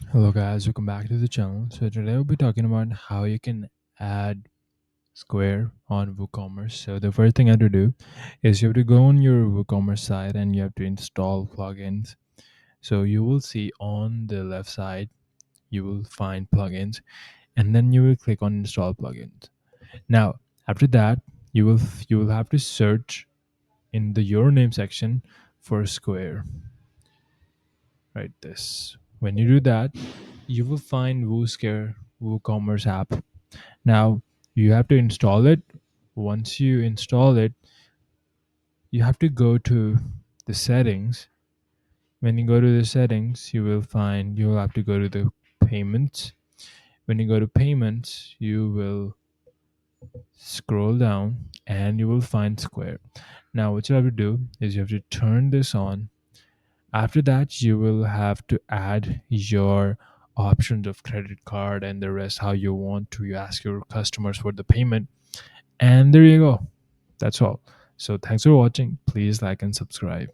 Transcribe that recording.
Hello guys, welcome back to the channel. So today we'll be talking about how you can add Square on WooCommerce. So the first thing I have to do is you have to go on your WooCommerce site and you have to install plugins. So you will see on the left side you will find plugins, and then you will click on install plugins. Now after that you will have to search in the your name section for Square. Right, this. When you do that, you will find WooScare WooCommerce app. Now you have to install it. Once you install it, you have to go to the settings. When you go to the settings, you will have to go to the payments. When you go to payments, you will scroll down and you will find Square. Now what you have to do is you have to turn this on. After that, you will have to add your options of credit card and the rest how you want to. You ask your customers for the payment, and there you go. That's all. So thanks for watching. Please like and subscribe.